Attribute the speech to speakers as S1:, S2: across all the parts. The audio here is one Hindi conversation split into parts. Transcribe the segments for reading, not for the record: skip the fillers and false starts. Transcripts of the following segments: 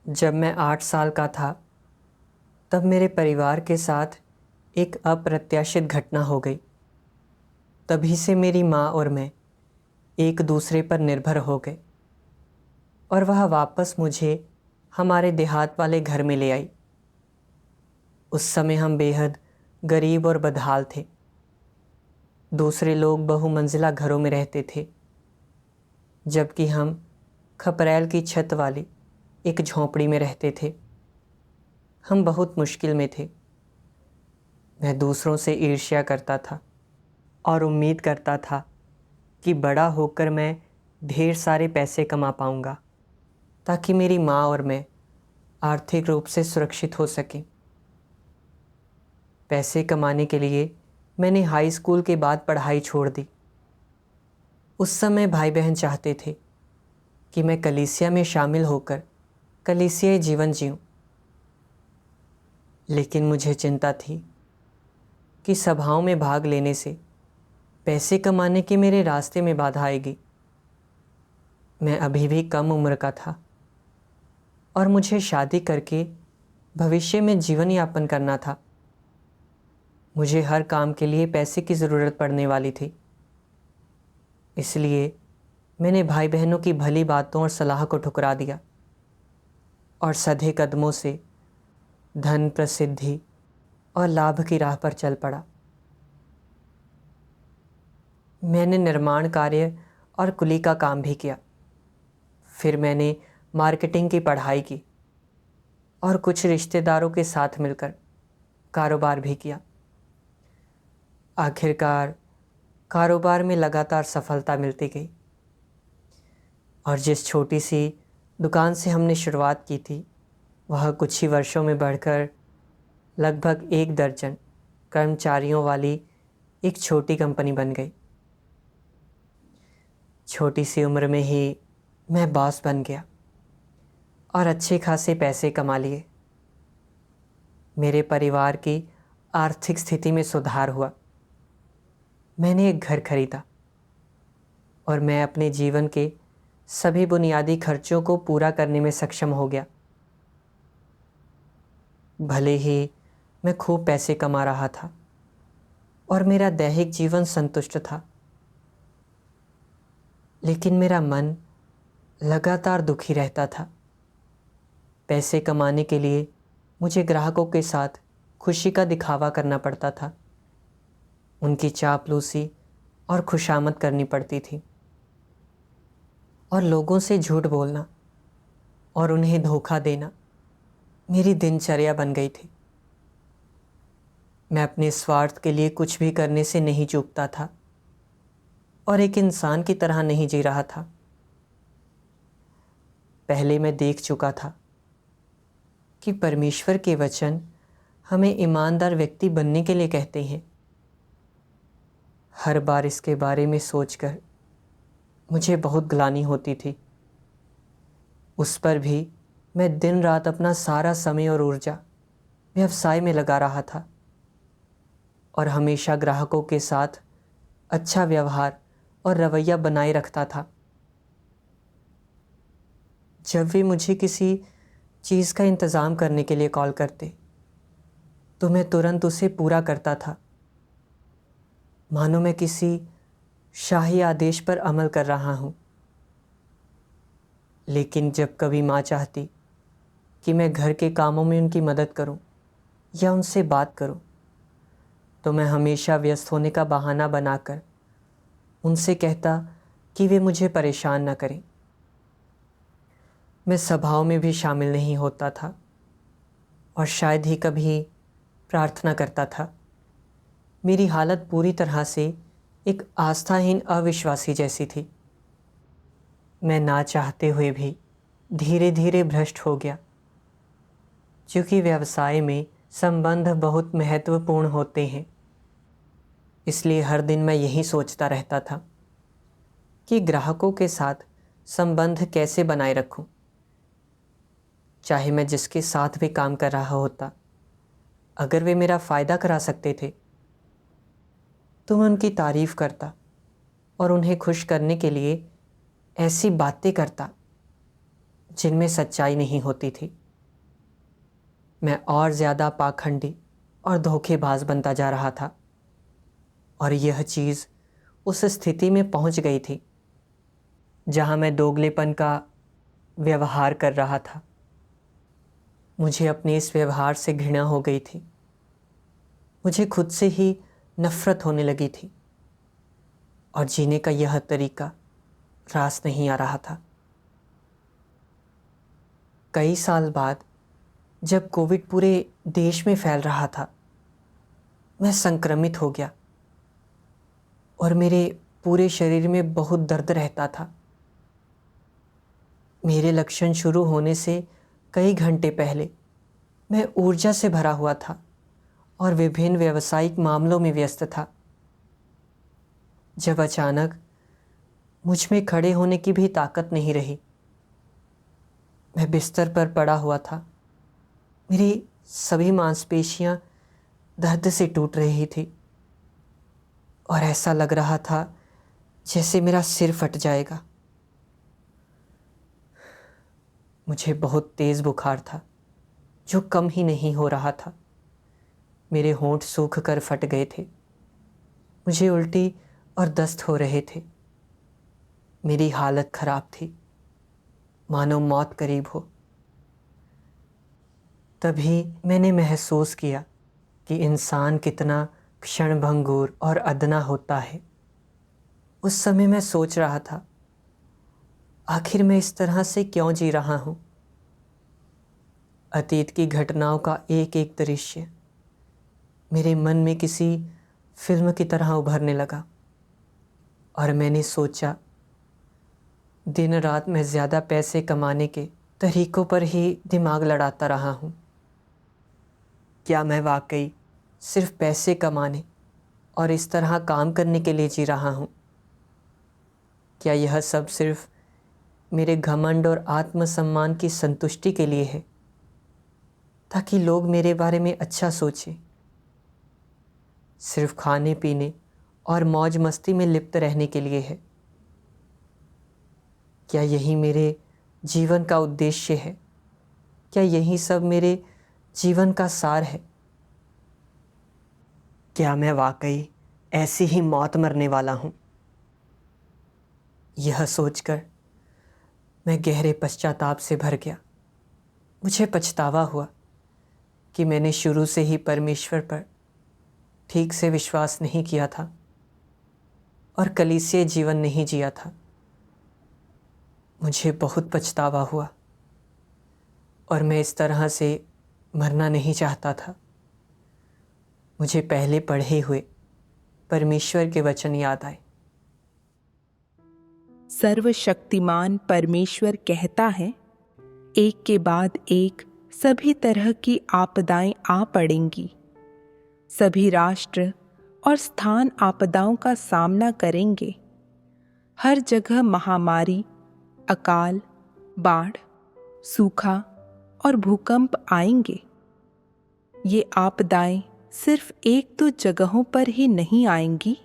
S1: जब मैं 8 साल का था तब मेरे परिवार के साथ एक अप्रत्याशित घटना हो गई। तभी से मेरी माँ और मैं एक दूसरे पर निर्भर हो गए और वह वापस मुझे हमारे देहात वाले घर में ले आई। उस समय हम बेहद गरीब और बदहाल थे। दूसरे लोग बहुमंजिला घरों में रहते थे, जबकि हम खपरैल की छत वाली एक झोंपड़ी में रहते थे। हम बहुत मुश्किल में थे। मैं दूसरों से ईर्ष्या करता था और उम्मीद करता था कि बड़ा होकर मैं ढेर सारे पैसे कमा पाऊंगा ताकि मेरी माँ और मैं आर्थिक रूप से सुरक्षित हो सकें। पैसे कमाने के लिए मैंने हाई स्कूल के बाद पढ़ाई छोड़ दी। उस समय भाई बहन चाहते थे कि मैं कलीसिया में शामिल होकर कलीसियाई जीवन जीऊं, लेकिन मुझे चिंता थी कि सभाओं में भाग लेने से पैसे कमाने के मेरे रास्ते में बाधा आएगी। मैं अभी भी कम उम्र का था और मुझे शादी करके भविष्य में जीवन यापन करना था। मुझे हर काम के लिए पैसे की ज़रूरत पड़ने वाली थी। इसलिए मैंने भाई बहनों की भली बातों और सलाह को ठुकरा दिया और सधे कदमों से धन, प्रसिद्धि और लाभ की राह पर चल पड़ा। मैंने निर्माण कार्य और कुली का काम भी किया। फिर मैंने मार्केटिंग की पढ़ाई की और कुछ रिश्तेदारों के साथ मिलकर कारोबार भी किया। आखिरकार कारोबार में लगातार सफलता मिलती गई और जिस छोटी सी दुकान से हमने शुरुआत की थी, वह कुछ ही वर्षों में बढ़कर लगभग 1 दर्जन कर्मचारियों वाली एक छोटी कंपनी बन गई। छोटी सी उम्र में ही मैं बॉस बन गया और अच्छे खासे पैसे कमा लिए। मेरे परिवार की आर्थिक स्थिति में सुधार हुआ। मैंने एक घर खरीदा और मैं अपने जीवन के सभी बुनियादी खर्चों को पूरा करने में सक्षम हो गया। भले ही मैं खूब पैसे कमा रहा था और मेरा दैहिक जीवन संतुष्ट था, लेकिन मेरा मन लगातार दुखी रहता था। पैसे कमाने के लिए मुझे ग्राहकों के साथ खुशी का दिखावा करना पड़ता था। उनकी चापलूसी और खुशामद करनी पड़ती थी और लोगों से झूठ बोलना और उन्हें धोखा देना मेरी दिनचर्या बन गई थी। मैं अपने स्वार्थ के लिए कुछ भी करने से नहीं चूकता था और एक इंसान की तरह नहीं जी रहा था। पहले मैं देख चुका था कि परमेश्वर के वचन हमें ईमानदार व्यक्ति बनने के लिए कहते हैं। हर बार इसके बारे में सोचकर मुझे बहुत ग्लानि होती थी। उस पर भी मैं दिन रात अपना सारा समय और ऊर्जा व्यवसाय में लगा रहा था और हमेशा ग्राहकों के साथ अच्छा व्यवहार और रवैया बनाए रखता था। जब वे मुझे किसी चीज़ का इंतज़ाम करने के लिए कॉल करते तो मैं तुरंत उसे पूरा करता था, मानो मैं किसी शाही आदेश पर अमल कर रहा हूँ। लेकिन जब कभी माँ चाहती कि मैं घर के कामों में उनकी मदद करूं या उनसे बात करूं, तो मैं हमेशा व्यस्त होने का बहाना बनाकर उनसे कहता कि वे मुझे परेशान न करें। मैं सभाओं में भी शामिल नहीं होता था और शायद ही कभी प्रार्थना करता था। मेरी हालत पूरी तरह से एक आस्थाहीन अविश्वासी जैसी थी। मैं ना चाहते हुए भी धीरे धीरे भ्रष्ट हो गया, क्योंकि व्यवसाय में संबंध बहुत महत्वपूर्ण होते हैं। इसलिए हर दिन मैं यही सोचता रहता था कि ग्राहकों के साथ संबंध कैसे बनाए रखूं। चाहे मैं जिसके साथ भी काम कर रहा होता, अगर वे मेरा फ़ायदा करा सकते थे तो मैं उनकी तारीफ़ करता और उन्हें खुश करने के लिए ऐसी बातें करता जिनमें सच्चाई नहीं होती थी। मैं और ज़्यादा पाखंडी और धोखेबाज बनता जा रहा था और यह चीज़ उस स्थिति में पहुंच गई थी जहां मैं दोगलेपन का व्यवहार कर रहा था। मुझे अपने इस व्यवहार से घृणा हो गई थी। मुझे खुद से ही नफ़रत होने लगी थी और जीने का यह तरीका रास नहीं आ रहा था। कई साल बाद जब कोविड पूरे देश में फैल रहा था, मैं संक्रमित हो गया और मेरे पूरे शरीर में बहुत दर्द रहता था। मेरे लक्षण शुरू होने से कई घंटे पहले मैं ऊर्जा से भरा हुआ था और विभिन्न व्यावसायिक मामलों में व्यस्त था। जब अचानक मुझ में खड़े होने की भी ताकत नहीं रही, मैं बिस्तर पर पड़ा हुआ था। मेरी सभी मांसपेशियां दर्द से टूट रही थी और ऐसा लग रहा था जैसे मेरा सिर फट जाएगा। मुझे बहुत तेज़ बुखार था जो कम ही नहीं हो रहा था। मेरे होंठ सूख कर फट गए थे। मुझे उल्टी और दस्त हो रहे थे। मेरी हालत खराब थी, मानो मौत करीब हो। तभी मैंने महसूस किया कि इंसान कितना क्षणभंगुर और अदना होता है। उस समय मैं सोच रहा था, आखिर मैं इस तरह से क्यों जी रहा हूँ। अतीत की घटनाओं का एक एक दृश्य मेरे मन में किसी फिल्म की तरह उभरने लगा और मैंने सोचा, दिन रात मैं ज़्यादा पैसे कमाने के तरीक़ों पर ही दिमाग लड़ाता रहा हूँ। क्या मैं वाकई सिर्फ पैसे कमाने और इस तरह काम करने के लिए जी रहा हूँ? क्या यह सब सिर्फ मेरे घमंड और आत्मसम्मान की संतुष्टि के लिए है, ताकि लोग मेरे बारे में अच्छा सोचें? सिर्फ खाने पीने और मौज मस्ती में लिप्त रहने के लिए है? क्या यही मेरे जीवन का उद्देश्य है? क्या यही सब मेरे जीवन का सार है? क्या मैं वाकई ऐसी ही मौत मरने वाला हूँ? यह सोचकर मैं गहरे पश्चाताप से भर गया। मुझे पछतावा हुआ कि मैंने शुरू से ही परमेश्वर पर ठीक से विश्वास नहीं किया था और कलीसिया जीवन नहीं जिया था। मुझे बहुत पछतावा हुआ और मैं इस तरह से मरना नहीं चाहता था। मुझे पहले पढ़े हुए परमेश्वर के वचन याद आए।
S2: सर्वशक्तिमान परमेश्वर कहता है, एक के बाद एक सभी तरह की आपदाएं आ पड़ेंगी। सभी राष्ट्र और स्थान आपदाओं का सामना करेंगे। हर जगह महामारी, अकाल, बाढ़, सूखा और भूकंप आएंगे। ये आपदाएं सिर्फ एक दो जगहों पर ही नहीं आएंगी,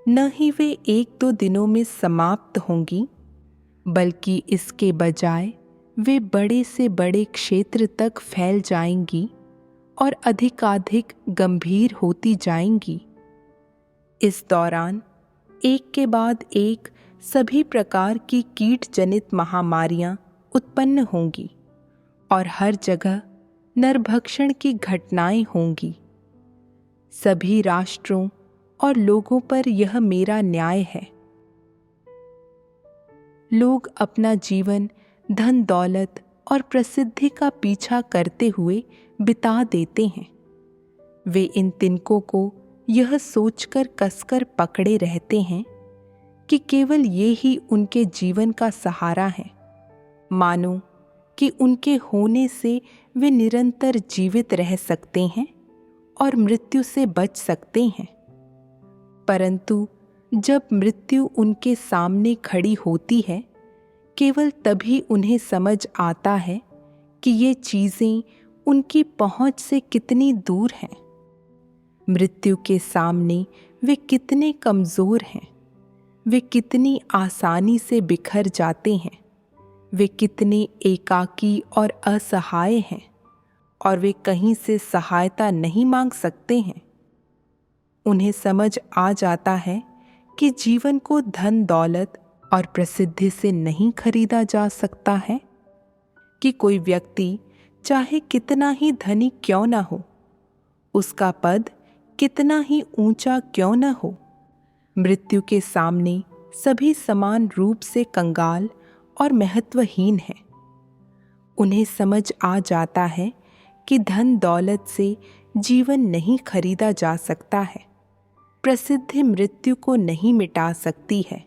S2: न ही वे एक दो दिनों में समाप्त होंगी, बल्कि इसके बजाय वे बड़े से बड़े क्षेत्र तक फैल जाएंगी और अधिकाधिक गंभीर होती जाएंगी। इस दौरान एक के बाद एक सभी प्रकार की कीट जनित महामारियां उत्पन्न होंगी और हर जगह नरभक्षण की घटनाएं होंगी। सभी राष्ट्रों और लोगों पर यह मेरा न्याय है। लोग अपना जीवन धन दौलत और प्रसिद्धि का पीछा करते हुए बिता देते हैं। वे इन तिनकों को यह सोचकर कसकर पकड़े रहते हैं कि केवल ये ही उनके जीवन का सहारा है, मानो कि उनके होने से वे निरंतर जीवित रह सकते हैं और मृत्यु से बच सकते हैं। परंतु जब मृत्यु उनके सामने खड़ी होती है, केवल तभी उन्हें समझ आता है कि ये चीज़ें उनकी पहुंच से कितनी दूर हैं। मृत्यु के सामने वे कितने कमज़ोर हैं, वे कितनी आसानी से बिखर जाते हैं, वे कितने एकाकी और असहाय हैं और वे कहीं से सहायता नहीं मांग सकते हैं। उन्हें समझ आ जाता है कि जीवन को धन दौलत और प्रसिद्धि से नहीं खरीदा जा सकता है, कि कोई व्यक्ति चाहे कितना ही धनी क्यों न हो, उसका पद कितना ही ऊंचा क्यों न हो, मृत्यु के सामने सभी समान रूप से कंगाल और महत्वहीन हैं। उन्हें समझ आ जाता है कि धन दौलत से जीवन नहीं खरीदा जा सकता है, प्रसिद्धि मृत्यु को नहीं मिटा सकती है।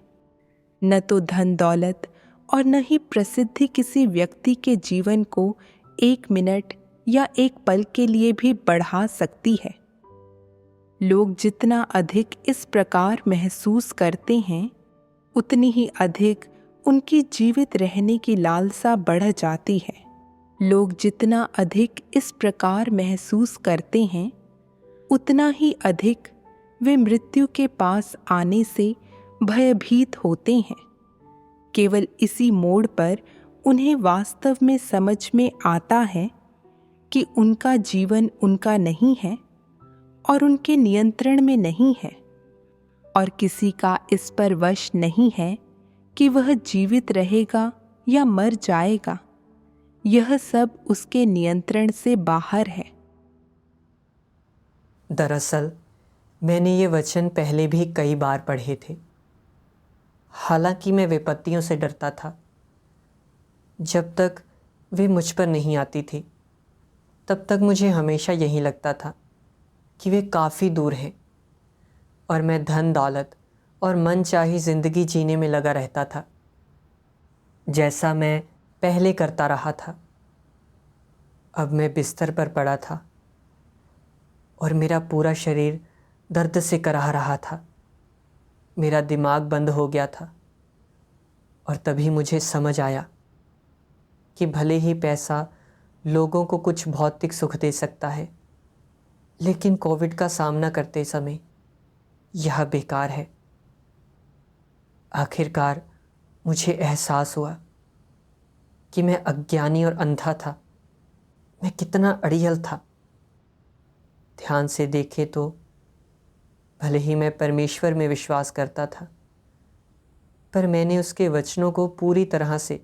S2: न तो धन दौलत और न ही प्रसिद्धि किसी व्यक्ति के जीवन को 1 मिनट या 1 पल के लिए भी बढ़ा सकती है। लोग जितना अधिक इस प्रकार महसूस करते हैं, उतनी ही अधिक उनकी जीवित रहने की लालसा बढ़ जाती है। लोग जितना अधिक इस प्रकार महसूस करते हैं, उतना ही अधिक वे मृत्यु के पास आने से भयभीत होते हैं। केवल इसी मोड़ पर उन्हें वास्तव में समझ में आता है कि उनका जीवन उनका नहीं है और उनके नियंत्रण में नहीं है, और किसी का इस पर वश नहीं है कि वह जीवित रहेगा या मर जाएगा। यह सब उसके नियंत्रण से बाहर है।
S1: दरअसल मैंने ये वचन पहले भी कई बार पढ़े थे। हालांकि मैं विपत्तियों से डरता था। जब तक वे मुझ पर नहीं आती थी, तब तक मुझे हमेशा यही लगता था कि वे काफ़ी दूर हैं और मैं धन दौलत और मनचाही ज़िंदगी जीने में लगा रहता था, जैसा मैं पहले करता रहा था। अब मैं बिस्तर पर पड़ा था और मेरा पूरा शरीर दर्द से कराह रहा था। मेरा दिमाग बंद हो गया था और तभी मुझे समझ आया कि भले ही पैसा लोगों को कुछ भौतिक सुख दे सकता है, लेकिन कोविड का सामना करते समय यह बेकार है। आखिरकार मुझे एहसास हुआ कि मैं अज्ञानी और अंधा था। मैं कितना अड़ियल था। ध्यान से देखे तो भले ही मैं परमेश्वर में विश्वास करता था, पर मैंने उसके वचनों को पूरी तरह से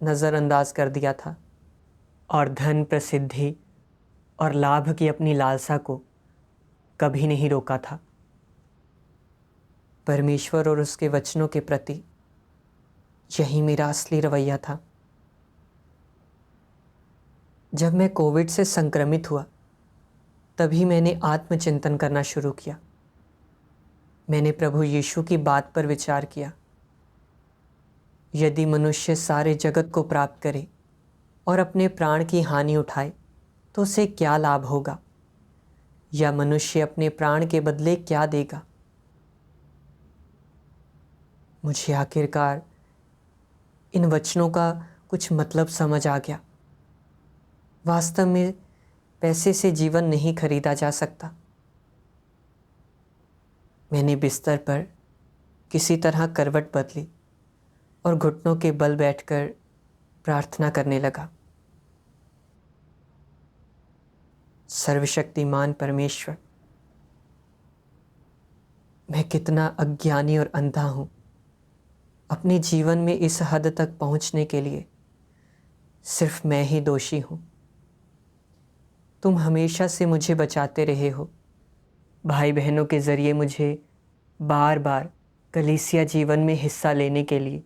S1: नज़रअंदाज कर दिया था और धन, प्रसिद्धि और लाभ की अपनी लालसा को कभी नहीं रोका था। परमेश्वर और उसके वचनों के प्रति यही मेरा असली रवैया था। जब मैं कोविड से संक्रमित हुआ, तभी मैंने आत्मचिंतन करना शुरू किया। मैंने प्रभु यीशु की बात पर विचार किया। यदि मनुष्य सारे जगत को प्राप्त करे और अपने प्राण की हानि उठाए तो उसे क्या लाभ होगा, या मनुष्य अपने प्राण के बदले क्या देगा। मुझे आखिरकार इन वचनों का कुछ मतलब समझ आ गया। वास्तव में पैसे से जीवन नहीं खरीदा जा सकता। मैंने बिस्तर पर किसी तरह करवट बदली और घुटनों के बल बैठकर प्रार्थना करने लगा। सर्वशक्तिमान परमेश्वर, मैं कितना अज्ञानी और अंधा हूँ। अपने जीवन में इस हद तक पहुँचने के लिए सिर्फ मैं ही दोषी हूँ। तुम हमेशा से मुझे बचाते रहे हो। भाई बहनों के ज़रिए मुझे बार बार कलीसिया जीवन में हिस्सा लेने के लिए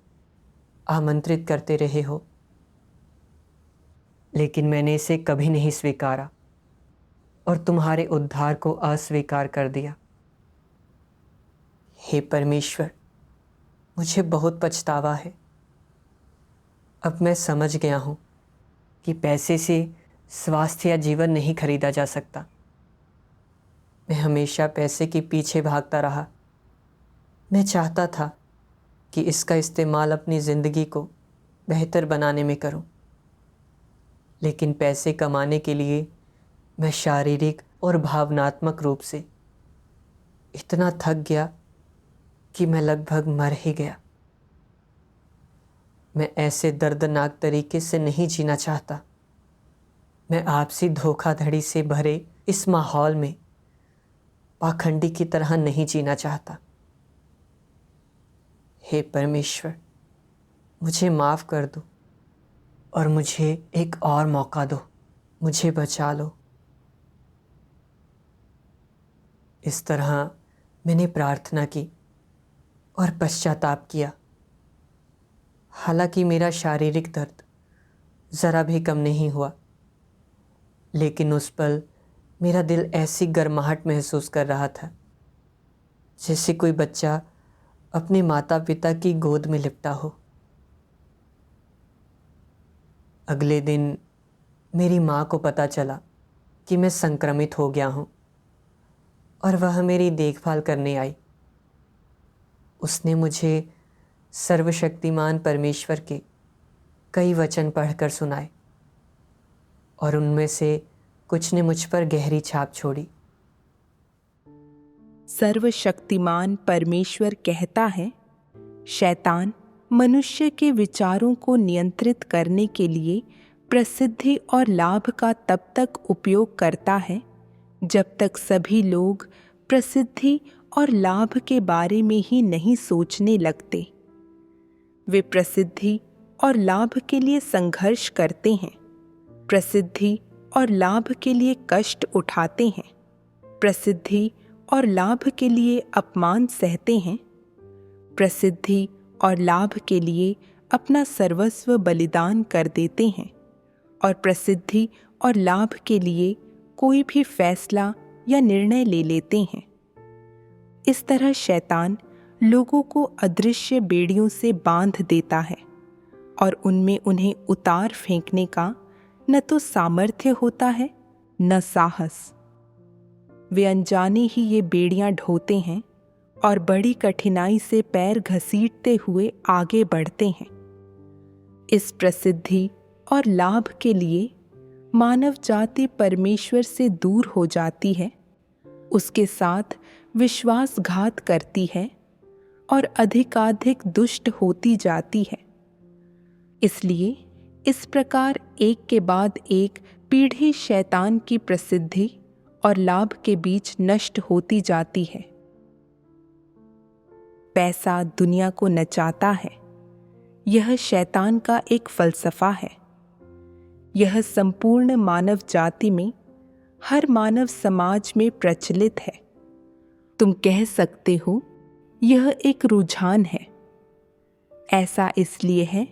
S1: आमंत्रित करते रहे हो, लेकिन मैंने इसे कभी नहीं स्वीकारा और तुम्हारे उद्धार को अस्वीकार कर दिया। हे परमेश्वर, मुझे बहुत पछतावा है। अब मैं समझ गया हूँ कि पैसे से स्वास्थ्य या जीवन नहीं खरीदा जा सकता। मैं हमेशा पैसे के पीछे भागता रहा। मैं चाहता था कि इसका इस्तेमाल अपनी ज़िंदगी को बेहतर बनाने में करूं, लेकिन पैसे कमाने के लिए मैं शारीरिक और भावनात्मक रूप से इतना थक गया कि मैं लगभग मर ही गया। मैं ऐसे दर्दनाक तरीके से नहीं जीना चाहता। मैं आपसी धोखाधड़ी से भरे इस माहौल में पाखंडी की तरह नहीं जीना चाहता। हे परमेश्वर, मुझे माफ़ कर दो और मुझे एक और मौका दो। मुझे बचा लो। इस तरह मैंने प्रार्थना की और पश्चाताप किया। हालांकि मेरा शारीरिक दर्द ज़रा भी कम नहीं हुआ, लेकिन उस पल मेरा दिल ऐसी गर्माहट महसूस कर रहा था जैसे कोई बच्चा अपने माता पिता की गोद में लिपटा हो। अगले दिन मेरी माँ को पता चला कि मैं संक्रमित हो गया हूँ और वह मेरी देखभाल करने आई। उसने मुझे सर्वशक्तिमान परमेश्वर के कई वचन पढ़कर सुनाए और उनमें से कुछ ने मुझ पर गहरी छाप छोड़ी।
S2: सर्वशक्तिमान परमेश्वर कहता है, शैतान मनुष्य के विचारों को नियंत्रित करने के लिए प्रसिद्धि और लाभ का तब तक उपयोग करता है जब तक सभी लोग प्रसिद्धि और लाभ के बारे में ही नहीं सोचने लगते। वे प्रसिद्धि और लाभ के लिए संघर्ष करते हैं, प्रसिद्धि और लाभ के लिए कष्ट उठाते हैं, प्रसिद्धि और लाभ के लिए अपमान सहते हैं, प्रसिद्धि और लाभ के लिए अपना सर्वस्व बलिदान कर देते हैं और प्रसिद्धि और लाभ के लिए कोई भी फैसला या निर्णय ले लेते हैं। इस तरह शैतान लोगों को अदृश्य बेड़ियों से बांध देता है और उनमें उन्हें उतार फेंकने का न तो सामर्थ्य होता है न साहस। वे अनजाने ही ये बेड़ियां ढोते हैं और बड़ी कठिनाई से पैर घसीटते हुए आगे बढ़ते हैं। इस प्रसिद्धि और लाभ के लिए मानव जाति परमेश्वर से दूर हो जाती है, उसके साथ विश्वासघात करती है और अधिकाधिक दुष्ट होती जाती है। इसलिए इस प्रकार एक के बाद एक पीढ़ी शैतान की प्रसिद्धि और लाभ के बीच नष्ट होती जाती है। पैसा दुनिया को नचाता है, यह शैतान का एक फलसफा है। यह संपूर्ण मानव जाति में, हर मानव समाज में प्रचलित है। तुम कह सकते हो यह एक रुझान है। ऐसा इसलिए है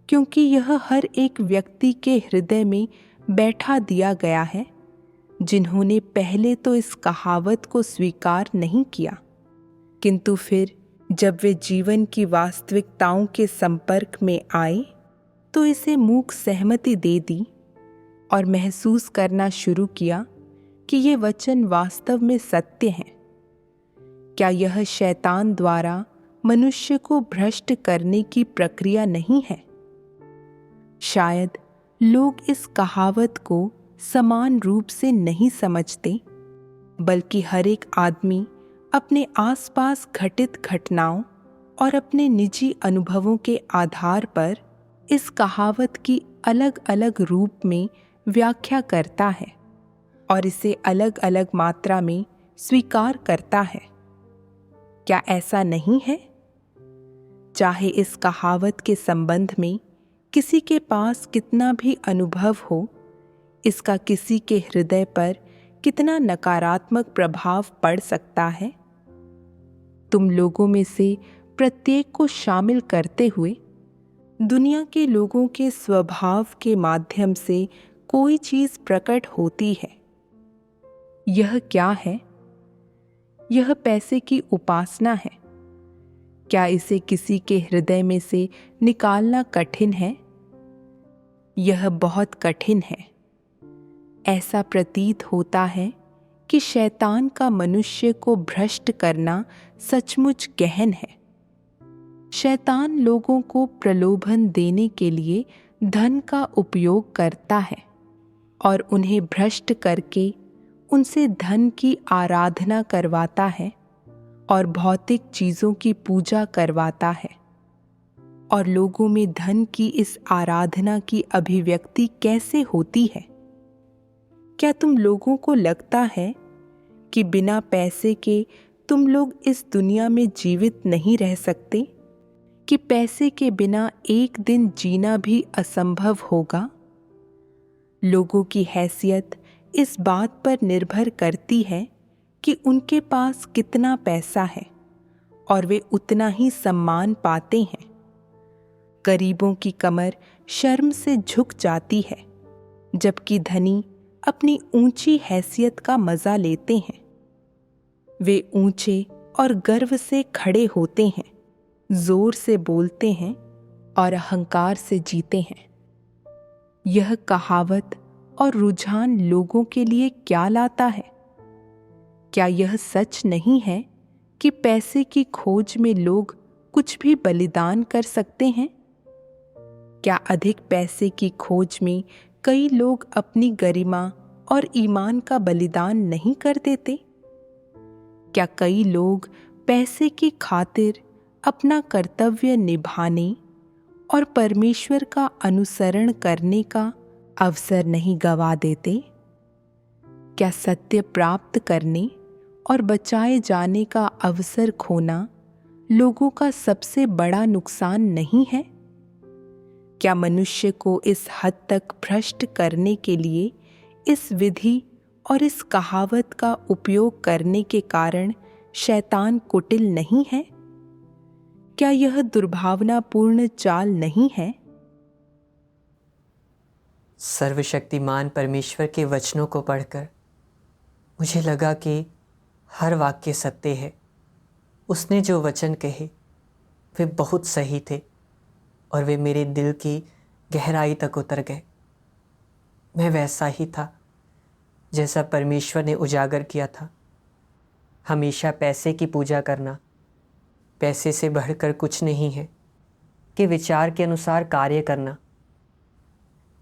S2: क्योंकि यह हर एक व्यक्ति के हृदय में बैठा दिया गया है, जिन्होंने पहले तो इस कहावत को स्वीकार नहीं किया, किंतु फिर जब वे जीवन की वास्तविकताओं के संपर्क में आए तो इसे मूक सहमति दे दी और महसूस करना शुरू किया कि ये वचन वास्तव में सत्य हैं। क्या यह शैतान द्वारा मनुष्य को भ्रष्ट करने की प्रक्रिया नहीं है? शायद लोग इस कहावत को समान रूप से नहीं समझते, बल्कि हर एक आदमी अपने आसपास घटित घटनाओं और अपने निजी अनुभवों के आधार पर इस कहावत की अलग अलग रूप में व्याख्या करता है और इसे अलग अलग मात्रा में स्वीकार करता है। क्या ऐसा नहीं है? चाहे इस कहावत के संबंध में किसी के पास कितना भी अनुभव हो, इसका किसी के हृदय पर कितना नकारात्मक प्रभाव पड़ सकता है। तुम लोगों में से प्रत्येक को शामिल करते हुए दुनिया के लोगों के स्वभाव के माध्यम से कोई चीज प्रकट होती है। यह क्या है? यह पैसे की उपासना है। क्या इसे किसी के हृदय में से निकालना कठिन है? यह बहुत कठिन है। ऐसा प्रतीत होता है कि शैतान का मनुष्य को भ्रष्ट करना सचमुच गहन है। शैतान लोगों को प्रलोभन देने के लिए धन का उपयोग करता है और उन्हें भ्रष्ट करके उनसे धन की आराधना करवाता है और भौतिक चीज़ों की पूजा करवाता है। और लोगों में धन की इस आराधना की अभिव्यक्ति कैसे होती है? क्या तुम लोगों को लगता है कि बिना पैसे के तुम लोग इस दुनिया में जीवित नहीं रह सकते, कि पैसे के बिना एक दिन जीना भी असंभव होगा? लोगों की हैसियत इस बात पर निर्भर करती है कि उनके पास कितना पैसा है और वे उतना ही सम्मान पाते हैं। गरीबों की कमर शर्म से झुक जाती है, जबकि धनी अपनी ऊंची हैसियत का मजा लेते हैं। वे ऊंचे और गर्व से खड़े होते हैं, जोर से बोलते हैं और अहंकार से जीते हैं। यह कहावत और रुझान लोगों के लिए क्या लाता है? क्या यह सच नहीं है कि पैसे की खोज में लोग कुछ भी बलिदान कर सकते हैं? क्या अधिक पैसे की खोज में कई लोग अपनी गरिमा और ईमान का बलिदान नहीं कर देते? क्या कई लोग पैसे की खातिर अपना कर्तव्य निभाने और परमेश्वर का अनुसरण करने का अवसर नहीं गवा देते? क्या सत्य प्राप्त करने और बचाए जाने का अवसर खोना लोगों का सबसे बड़ा नुकसान नहीं है? क्या मनुष्य को इस हद तक भ्रष्ट करने के लिए इस विधि और इस कहावत का उपयोग करने के कारण शैतान कुटिल नहीं है? क्या यह दुर्भावनापूर्ण चाल नहीं है?
S1: सर्वशक्तिमान परमेश्वर के वचनों को पढ़कर मुझे लगा कि हर वाक्य सत्य है। उसने जो वचन कहे वे बहुत सही थे और वे मेरे दिल की गहराई तक उतर गए। मैं वैसा ही था जैसा परमेश्वर ने उजागर किया था। हमेशा पैसे की पूजा करना पैसे से बढ़कर कुछ नहीं है कि विचार के अनुसार कार्य करना।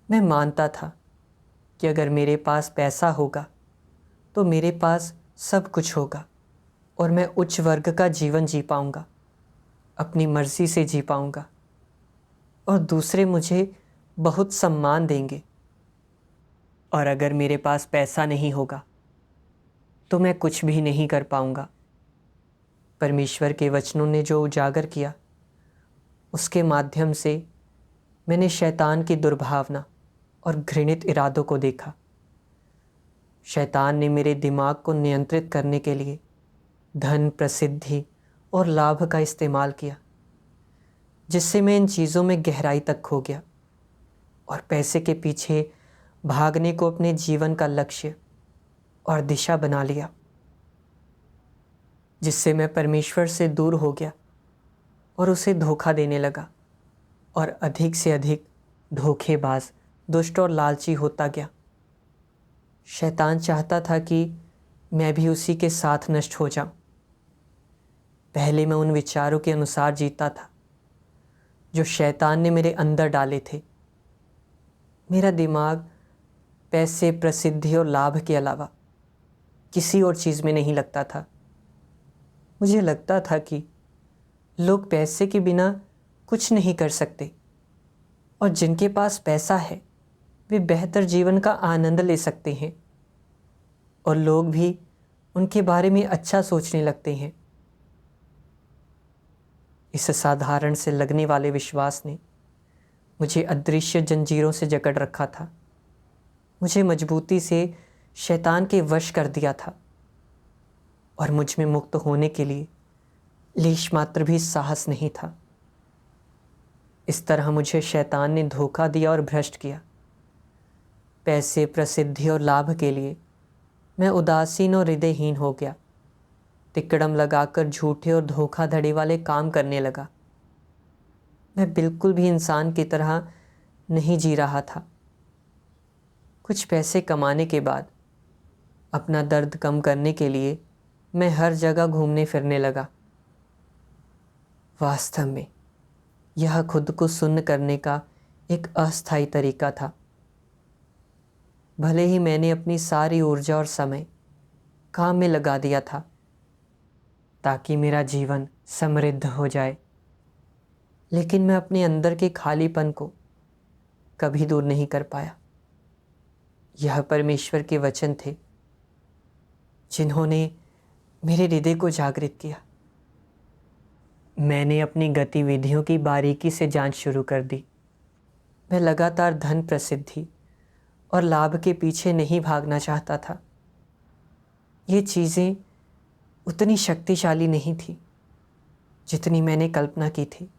S1: मैं मानता था कि अगर मेरे पास पैसा होगा तो मेरे पास सब कुछ होगा और मैं उच्च वर्ग का जीवन जी पाऊंगा, अपनी मर्जी से जी पाऊंगा और दूसरे मुझे बहुत सम्मान देंगे। और अगर मेरे पास पैसा नहीं होगा तो मैं कुछ भी नहीं कर पाऊंगा। परमेश्वर के वचनों ने जो उजागर किया उसके माध्यम से मैंने शैतान की दुर्भावना और घृणित इरादों को देखा। शैतान ने मेरे दिमाग को नियंत्रित करने के लिए धन, प्रसिद्धि और लाभ का इस्तेमाल किया, जिससे मैं इन चीज़ों में गहराई तक खो गया और पैसे के पीछे भागने को अपने जीवन का लक्ष्य और दिशा बना लिया, जिससे मैं परमेश्वर से दूर हो गया और उसे धोखा देने लगा और अधिक से अधिक धोखेबाज, दुष्ट और लालची होता गया। शैतान चाहता था कि मैं भी उसी के साथ नष्ट हो जाऊं। पहले मैं उन विचारों के अनुसार जीता था जो शैतान ने मेरे अंदर डाले थे। मेरा दिमाग पैसे, प्रसिद्धि और लाभ के अलावा किसी और चीज़ में नहीं लगता था। मुझे लगता था कि लोग पैसे के बिना कुछ नहीं कर सकते और जिनके पास पैसा है वे बेहतर जीवन का आनंद ले सकते हैं और लोग भी उनके बारे में अच्छा सोचने लगते हैं। इस साधारण से लगने वाले विश्वास ने मुझे अदृश्य जंजीरों से जकड़ रखा था, मुझे मजबूती से शैतान के वश कर दिया था और मुझ में मुक्त होने के लिए लेश मात्र भी साहस नहीं था। इस तरह मुझे शैतान ने धोखा दिया और भ्रष्ट किया। पैसे, प्रसिद्धि और लाभ के लिए मैं उदासीन और हृदयहीन हो गया। तिकड़म लगाकर झूठे और धोखाधड़ी वाले काम करने लगा। मैं बिल्कुल भी इंसान की तरह नहीं जी रहा था। कुछ पैसे कमाने के बाद अपना दर्द कम करने के लिए मैं हर जगह घूमने फिरने लगा। वास्तव में यह खुद को सुन्न करने का एक अस्थायी तरीका था। भले ही मैंने अपनी सारी ऊर्जा और समय काम में लगा दिया था ताकि मेरा जीवन समृद्ध हो जाए, लेकिन मैं अपने अंदर के खालीपन को कभी दूर नहीं कर पाया। यह परमेश्वर के वचन थे जिन्होंने मेरे हृदय को जागृत किया। मैंने अपनी गतिविधियों की बारीकी से जांच शुरू कर दी। मैं लगातार धन, प्रसिद्धि और लाभ के पीछे नहीं भागना चाहता था। ये चीज़ें उतनी शक्तिशाली नहीं थी जितनी मैंने कल्पना की थी।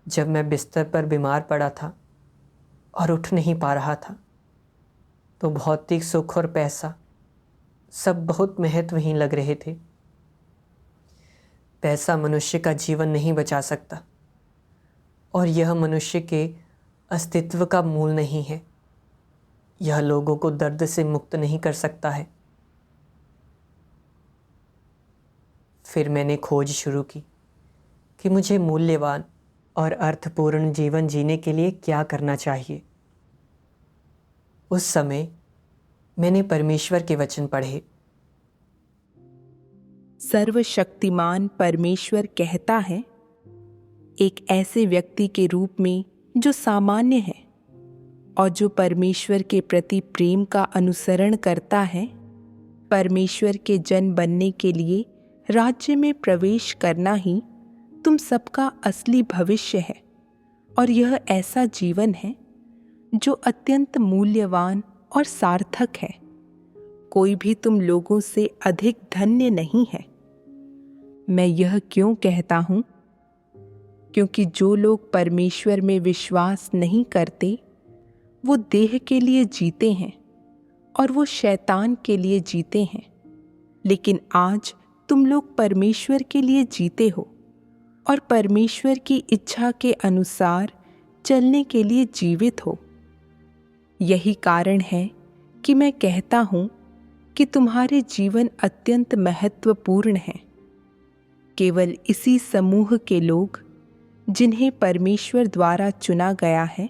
S1: जब मैं बिस्तर पर बीमार पड़ा था और उठ नहीं पा रहा था, तो भौतिक सुख और पैसा सब बहुत महत्वहीन लग रहे थे। पैसा मनुष्य का जीवन नहीं बचा सकता और यह मनुष्य के अस्तित्व का मूल नहीं है। यह लोगों को दर्द से मुक्त नहीं कर सकता है। फिर मैंने खोज शुरू की कि मुझे मूल्यवान और अर्थपूर्ण जीवन जीने के लिए क्या करना चाहिए। उस समय मैंने परमेश्वर के वचन पढ़े।
S2: सर्वशक्तिमान परमेश्वर कहता है, एक ऐसे व्यक्ति के रूप में जो सामान्य है और जो परमेश्वर के प्रति प्रेम का अनुसरण करता है, परमेश्वर के जन बनने के लिए राज्य में प्रवेश करना ही तुम सबका असली भविष्य है। और यह ऐसा जीवन है जो अत्यंत मूल्यवान और सार्थक है। कोई भी तुम लोगों से अधिक धन्य नहीं है। मैं यह क्यों कहता हूँ? क्योंकि जो लोग परमेश्वर में विश्वास नहीं करते, वो देह के लिए जीते हैं और वो शैतान के लिए जीते हैं। लेकिन आज तुम लोग परमेश्वर के लिए जीते हो और परमेश्वर की इच्छा के अनुसार चलने के लिए जीवित हो। यही कारण है कि मैं कहता हूँ कि तुम्हारे जीवन अत्यंत महत्वपूर्ण हैं। केवल इसी समूह के लोग, जिन्हें परमेश्वर द्वारा चुना गया है,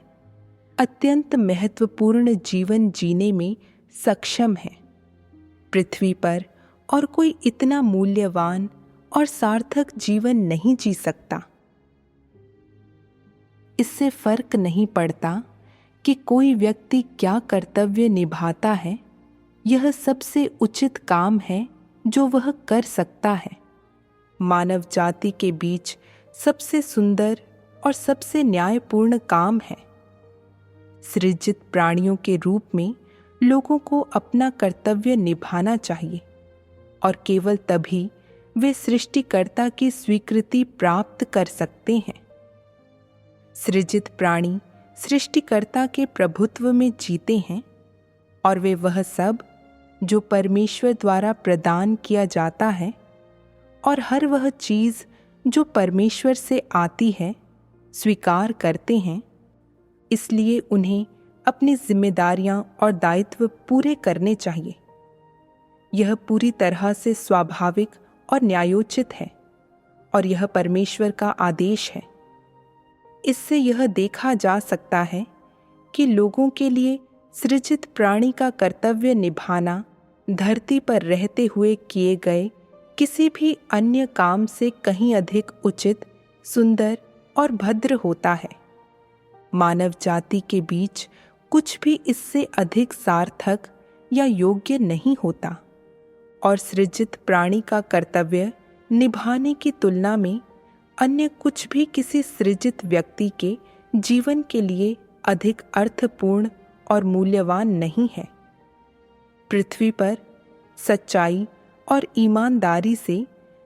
S2: अत्यंत महत्वपूर्ण जीवन जीने में सक्षम हैं। पृथ्वी पर और कोई इतना मूल्यवान और सार्थक जीवन नहीं जी सकता। इससे फर्क नहीं पड़ता कि कोई व्यक्ति क्या कर्तव्य निभाता है, यह सबसे उचित काम है जो वह कर सकता है। मानव जाति के बीच सबसे सुंदर और सबसे न्यायपूर्ण काम है। सृजित प्राणियों के रूप में लोगों को अपना कर्तव्य निभाना चाहिए और केवल तभी वे सृष्टिकर्ता की स्वीकृति प्राप्त कर सकते हैं। सृजित प्राणी सृष्टिकर्ता के प्रभुत्व में जीते हैं और वे वह सब जो परमेश्वर द्वारा प्रदान किया जाता है और हर वह चीज़ जो परमेश्वर से आती है स्वीकार करते हैं। इसलिए उन्हें अपनी जिम्मेदारियां और दायित्व पूरे करने चाहिए। यह पूरी तरह से स्वाभाविक और न्यायोचित है और यह परमेश्वर का आदेश है। इससे यह देखा जा सकता है कि लोगों के लिए सृजित प्राणी का कर्तव्य निभाना धरती पर रहते हुए किए गए किसी भी अन्य काम से कहीं अधिक उचित, सुंदर और भद्र होता है। मानव जाति के बीच कुछ भी इससे अधिक सार्थक या योग्य नहीं होता और सृजित प्राणी का कर्तव्य निभाने की तुलना में अन्य कुछ भी किसी सृजित व्यक्ति के जीवन के लिए अधिक अर्थपूर्ण और मूल्यवान नहीं है। पृथ्वी पर सच्चाई और ईमानदारी से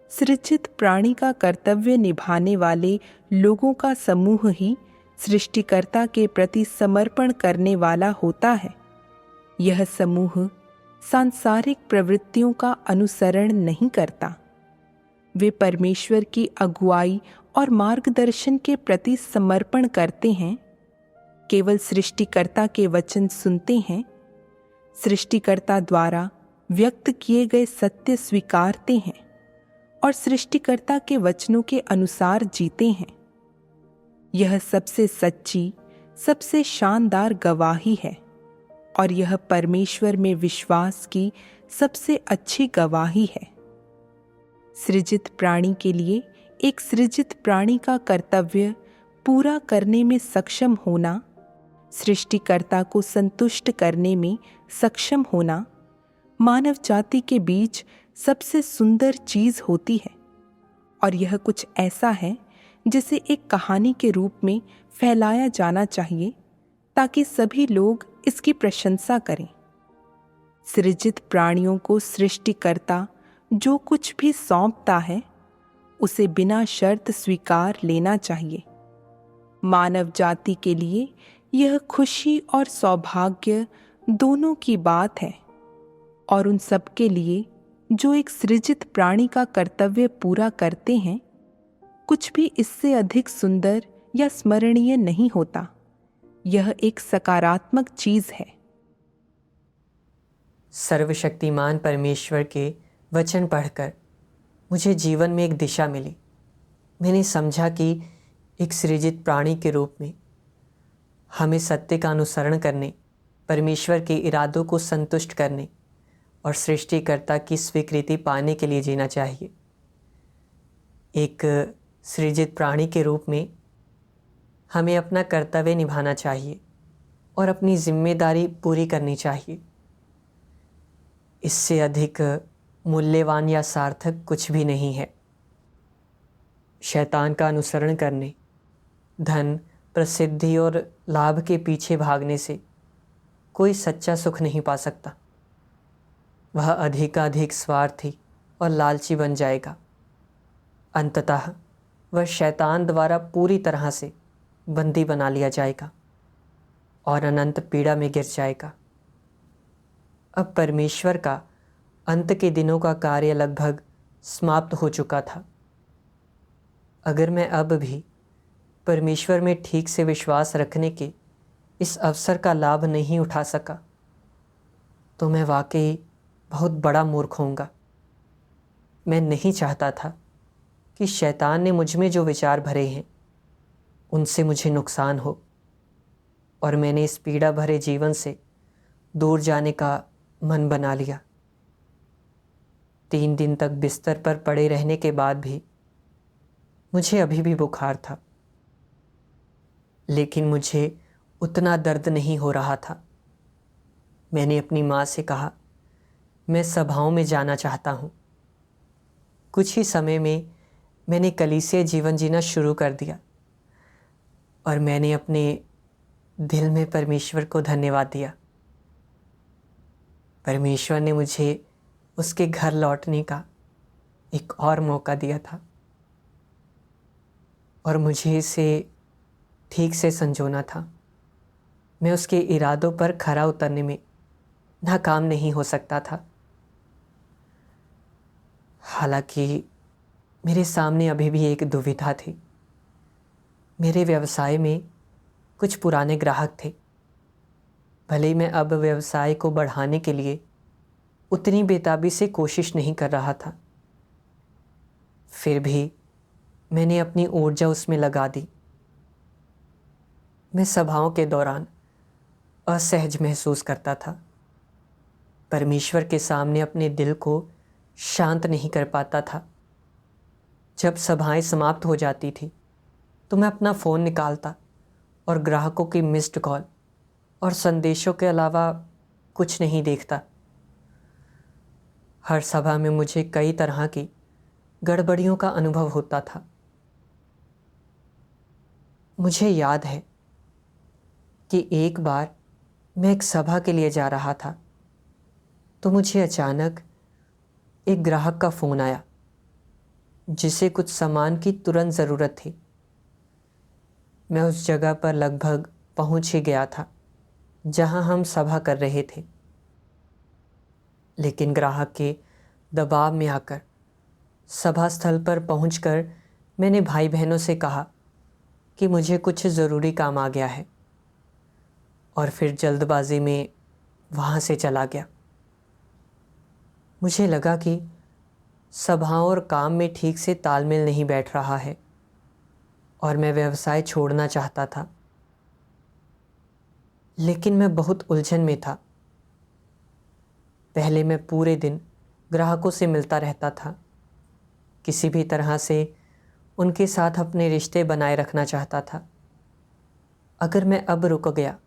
S2: सृजित प्राणी का कर्तव्य निभाने वाले लोगों का समूह ही सृष्टिकर्ता के प्रति समर्पण करने वाला होता है। यह समूह सांसारिक प्रवृत्तियों का अनुसरण नहीं करता। वे परमेश्वर की अगुवाई और मार्गदर्शन के प्रति समर्पण करते हैं, केवल सृष्टिकर्ता के वचन सुनते हैं, सृष्टिकर्ता द्वारा व्यक्त किए गए सत्य स्वीकारते हैं और सृष्टिकर्ता के वचनों के अनुसार जीते हैं। यह सबसे सच्ची, सबसे शानदार गवाही है और यह परमेश्वर में विश्वास की सबसे अच्छी गवाही है। सृजित प्राणी के लिए एक सृजित प्राणी का कर्तव्य पूरा करने में सक्षम होना सृष्टिकर्ता को संतुष्ट करने में सक्षम होना मानव जाति के बीच सबसे सुंदर चीज होती है, और यह कुछ ऐसा है जिसे एक कहानी के रूप में फैलाया जाना चाहिए ताकि सभी लोग इसकी प्रशंसा करें। सृजित प्राणियों को सृष्टिकर्ता जो कुछ भी सौंपता है उसे बिना शर्त स्वीकार लेना चाहिए। मानव जाति के लिए यह खुशी और सौभाग्य दोनों की बात है, और उन सब के लिए जो एक सृजित प्राणी का कर्तव्य पूरा करते हैं, कुछ भी इससे अधिक सुंदर या स्मरणीय नहीं होता। यह एक सकारात्मक चीज है।
S1: सर्वशक्तिमान परमेश्वर के वचन पढ़कर मुझे जीवन में एक दिशा मिली। मैंने समझा कि एक सृजित प्राणी के रूप में हमें सत्य का अनुसरण करने, परमेश्वर के इरादों को संतुष्ट करने और सृष्टिकर्ता की स्वीकृति पाने के लिए जीना चाहिए। एक सृजित प्राणी के रूप में हमें अपना कर्तव्य निभाना चाहिए और अपनी जिम्मेदारी पूरी करनी चाहिए। इससे अधिक मूल्यवान या सार्थक कुछ भी नहीं है। शैतान का अनुसरण करने, धन, प्रसिद्धि और लाभ के पीछे भागने से कोई सच्चा सुख नहीं पा सकता। वह अधिकाधिक स्वार्थी और लालची बन जाएगा। अंततः वह शैतान द्वारा पूरी तरह से बंदी बना लिया जाएगा और अनंत पीड़ा में गिर जाएगा। अब परमेश्वर का अंत के दिनों का कार्य लगभग समाप्त हो चुका था। अगर मैं अब भी परमेश्वर में ठीक से विश्वास रखने के इस अवसर का लाभ नहीं उठा सका तो मैं वाकई बहुत बड़ा मूर्ख होऊंगा। मैं नहीं चाहता था कि शैतान ने मुझ में जो विचार भरे हैं उनसे मुझे नुकसान हो, और मैंने इस पीड़ा भरे जीवन से दूर जाने का मन बना लिया। 3 दिन तक बिस्तर पर पड़े रहने के बाद भी मुझे अभी भी बुखार था, लेकिन मुझे उतना दर्द नहीं हो रहा था। मैंने अपनी माँ से कहा, मैं सभाओं में जाना चाहता हूँ। कुछ ही समय में मैंने कलीसिया जीवन जीना शुरू कर दिया और मैंने अपने दिल में परमेश्वर को धन्यवाद दिया। परमेश्वर ने मुझे उसके घर लौटने का एक और मौका दिया था और मुझे इसे ठीक से संजोना था। मैं उसके इरादों पर खरा उतरने में नाकाम नहीं हो सकता था। हालांकि मेरे सामने अभी भी एक दुविधा थी। मेरे व्यवसाय में कुछ पुराने ग्राहक थे। भले ही मैं अब व्यवसाय को बढ़ाने के लिए उतनी बेताबी से कोशिश नहीं कर रहा था, फिर भी मैंने अपनी ऊर्जा उसमें लगा दी। मैं सभाओं के दौरान असहज महसूस करता था। परमेश्वर के सामने अपने दिल को शांत नहीं कर पाता था। जब सभाएं समाप्त हो जाती थी तो मैं अपना फ़ोन निकालता और ग्राहकों की मिस्ड कॉल और संदेशों के अलावा कुछ नहीं देखता। हर सभा में मुझे कई तरह की गड़बड़ियों का अनुभव होता था। मुझे याद है कि एक बार मैं एक सभा के लिए जा रहा था तो मुझे अचानक एक ग्राहक का फ़ोन आया जिसे कुछ सामान की तुरंत ज़रूरत थी। मैं उस जगह पर लगभग पहुंच ही गया था जहां हम सभा कर रहे थे, लेकिन ग्राहक के दबाव में आकर सभा स्थल पर पहुंचकर मैंने भाई बहनों से कहा कि मुझे कुछ ज़रूरी काम आ गया है और फिर जल्दबाजी में वहाँ से चला गया। मुझे लगा कि सभाओं और काम में ठीक से तालमेल नहीं बैठ रहा है और मैं व्यवसाय छोड़ना चाहता था, लेकिन मैं बहुत उलझन में था। पहले मैं पूरे दिन ग्राहकों से मिलता रहता था, किसी भी तरह से उनके साथ अपने रिश्ते बनाए रखना चाहता था। अगर मैं अब रुक गया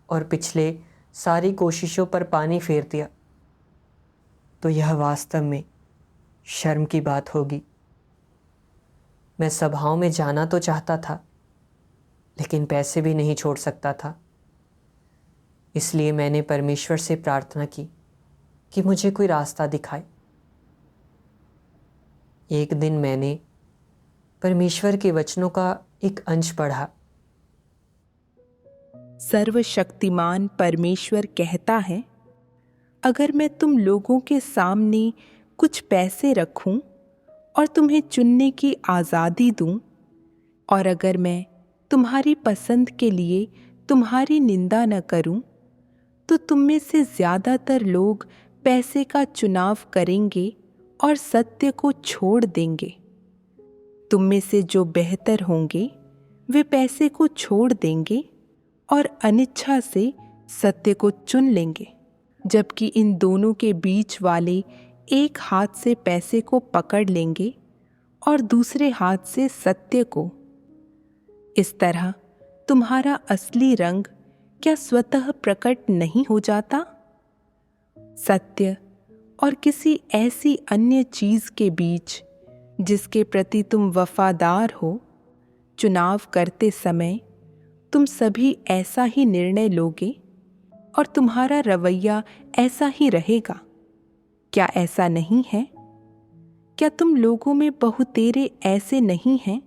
S1: और पिछले सारी कोशिशों पर पानी फेर दिया, तो यह वास्तव में शर्म की बात होगी। मैं सभाओं में जाना तो चाहता था, लेकिन पैसे भी नहीं छोड़ सकता था। इसलिए मैंने परमेश्वर से प्रार्थना की कि मुझे कोई रास्ता दिखाए। एक दिन मैंने परमेश्वर के वचनों का एक अंश पढ़ा।
S2: सर्वशक्तिमान परमेश्वर कहता है, अगर मैं तुम लोगों के सामने कुछ पैसे रखूं और तुम्हें चुनने की आज़ादी दूं, और अगर मैं तुम्हारी पसंद के लिए तुम्हारी निंदा न करूं, तो तुम में से ज़्यादातर लोग पैसे का चुनाव करेंगे और सत्य को छोड़ देंगे। तुम में से जो बेहतर होंगे वे पैसे को छोड़ देंगे और अनिच्छा से सत्य को चुन लेंगे, जबकि इन दोनों के बीच वाले एक हाथ से पैसे को पकड़ लेंगे और दूसरे हाथ से सत्य को। इस तरह तुम्हारा असली रंग क्या स्वतः प्रकट नहीं हो जाता? सत्य और किसी ऐसी अन्य चीज के बीच जिसके प्रति तुम वफादार हो, चुनाव करते समय तुम सभी ऐसा ही निर्णय लोगे और तुम्हारा रवैया ऐसा ही रहेगा। क्या ऐसा नहीं है? क्या तुम लोगों में बहुतेरे ऐसे नहीं हैं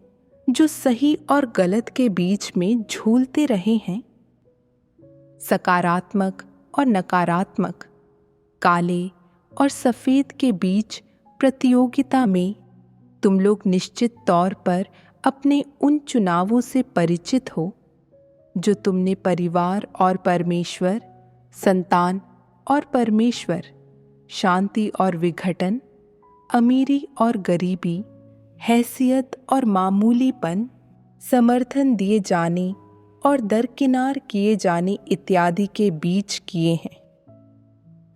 S2: जो सही और गलत के बीच में झूलते रहे हैं? सकारात्मक और नकारात्मक, काले और सफेद के बीच प्रतियोगिता में तुम लोग निश्चित तौर पर अपने उन चुनावों से परिचित हो जो तुमने परिवार और परमेश्वर, संतान और परमेश्वर, शांति और विघटन, अमीरी और गरीबी, हैसियत और मामूलीपन, समर्थन दिए जाने और दरकिनार किए जाने इत्यादि के बीच किए हैं।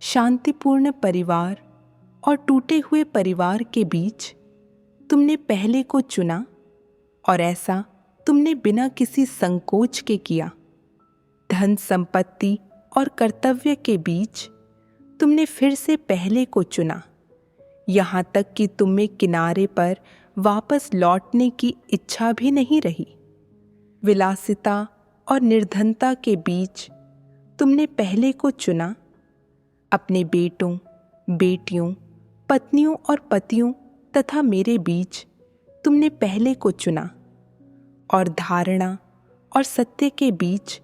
S2: शांतिपूर्ण परिवार और टूटे हुए परिवार के बीच तुमने पहले को चुना, और ऐसा तुमने बिना किसी संकोच के किया। धन संपत्ति और कर्तव्य के बीच तुमने फिर से पहले को चुना, यहाँ तक कि तुम्हें किनारे पर वापस लौटने की इच्छा भी नहीं रही। विलासिता और निर्धनता के बीच तुमने पहले को चुना। अपने बेटों, बेटियों, पत्नियों और पतियों तथा मेरे बीच तुमने पहले को चुना, और धारणा और सत्य के बीच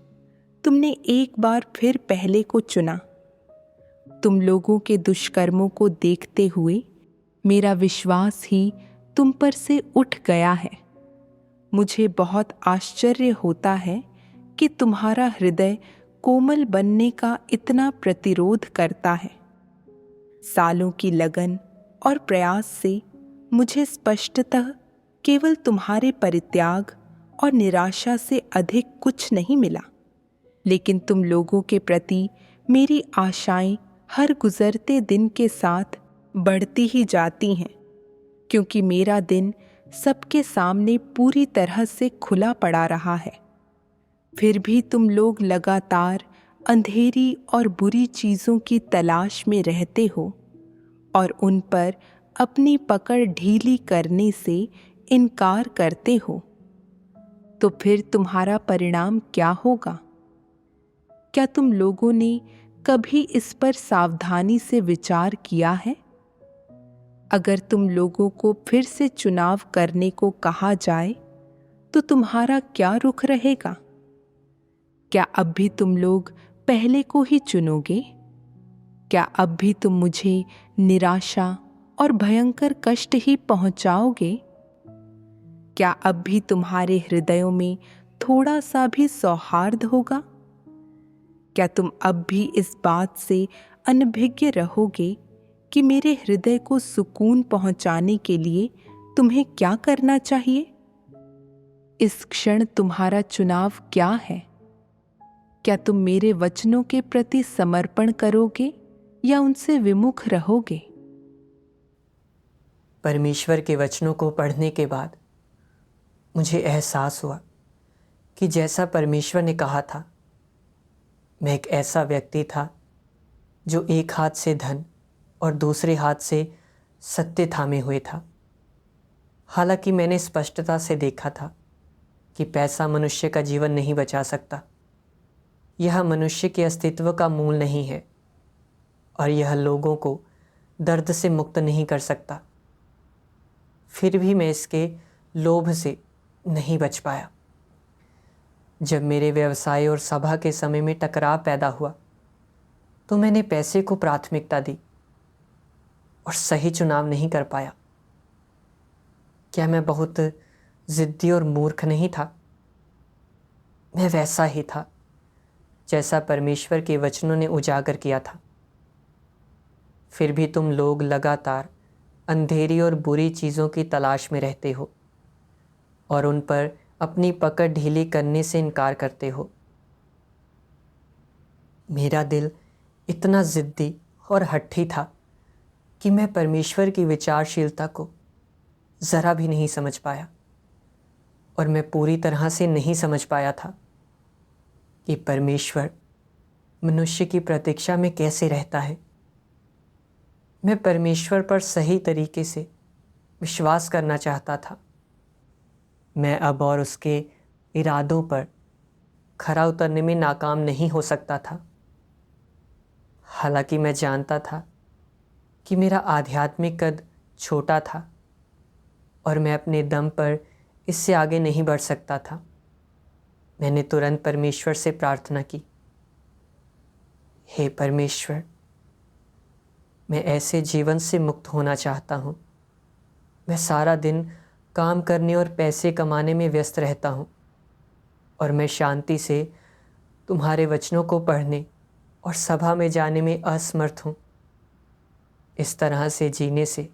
S2: तुमने एक बार फिर पहले को चुना। तुम लोगों के दुष्कर्मों को देखते हुए मेरा विश्वास ही तुम पर से उठ गया है। मुझे बहुत आश्चर्य होता है कि तुम्हारा हृदय कोमल बनने का इतना प्रतिरोध करता है। सालों की लगन और प्रयास से मुझे स्पष्टतः केवल तुम्हारे परित्याग और निराशा से अधिक कुछ नहीं मिला, लेकिन तुम लोगों के प्रति मेरी आशाएं हर गुजरते दिन के साथ बढ़ती ही जाती हैं, क्योंकि मेरा दिन सबके सामने पूरी तरह से खुला पड़ा रहा है। फिर भी तुम लोग लगातार अंधेरी और बुरी चीज़ों की तलाश में रहते हो और उन पर अपनी पकड़ ढीली करने से इनकार करते हो। तो फिर तुम्हारा परिणाम क्या होगा? क्या तुम लोगों ने कभी इस पर सावधानी से विचार किया है? अगर तुम लोगों को फिर से चुनाव करने को कहा जाए तो तुम्हारा क्या रुख रहेगा? क्या अब भी तुम लोग पहले को ही चुनोगे? क्या अब भी तुम मुझे निराशा और भयंकर कष्ट ही पहुंचाओगे? क्या अब भी तुम्हारे हृदयों में थोड़ा सा भी सौहार्द होगा? क्या तुम अब भी इस बात से अनभिज्ञ रहोगे कि मेरे हृदय को सुकून पहुंचाने के लिए तुम्हें क्या करना चाहिए? इस क्षण तुम्हारा चुनाव क्या है? क्या तुम मेरे वचनों के प्रति समर्पण करोगे या उनसे विमुख रहोगे?
S1: परमेश्वर के वचनों को पढ़ने के बाद मुझे एहसास हुआ कि जैसा परमेश्वर ने कहा था मैं एक ऐसा व्यक्ति था जो एक हाथ से धन और दूसरे हाथ से सत्य थामे हुए था। हालांकि मैंने स्पष्टता से देखा था कि पैसा मनुष्य का जीवन नहीं बचा सकता। यह मनुष्य के अस्तित्व का मूल नहीं है और यह लोगों को दर्द से मुक्त नहीं कर सकता। फिर भी मैं इसके लोभ से नहीं बच पाया। जब मेरे व्यवसाय और सभा के समय में टकराव पैदा हुआ तो मैंने पैसे को प्राथमिकता दी और सही चुनाव नहीं कर पाया। क्या मैं बहुत जिद्दी और मूर्ख नहीं था? मैं वैसा ही था जैसा परमेश्वर के वचनों ने उजागर किया था। फिर भी तुम लोग लगातार अंधेरी और बुरी चीज़ों की तलाश में रहते हो और उन पर अपनी पकड़ ढीली करने से इनकार करते हो। मेरा दिल इतना जिद्दी और हठी था कि मैं परमेश्वर की विचारशीलता को ज़रा भी नहीं समझ पाया और मैं पूरी तरह से नहीं समझ पाया था कि परमेश्वर मनुष्य की प्रतीक्षा में कैसे रहता है। मैं परमेश्वर पर सही तरीके से विश्वास करना चाहता था। मैं अब और उसके इरादों पर खरा उतरने में नाकाम नहीं हो सकता था। हालांकि मैं जानता था कि मेरा आध्यात्मिक कद छोटा था और मैं अपने दम पर इससे आगे नहीं बढ़ सकता था। मैंने तुरंत परमेश्वर से प्रार्थना की, हे परमेश्वर, मैं ऐसे जीवन से मुक्त होना चाहता हूँ। मैं सारा दिन काम करने और पैसे कमाने में व्यस्त रहता हूँ और मैं शांति से तुम्हारे वचनों को पढ़ने और सभा में जाने में असमर्थ हूँ। इस तरह से जीने से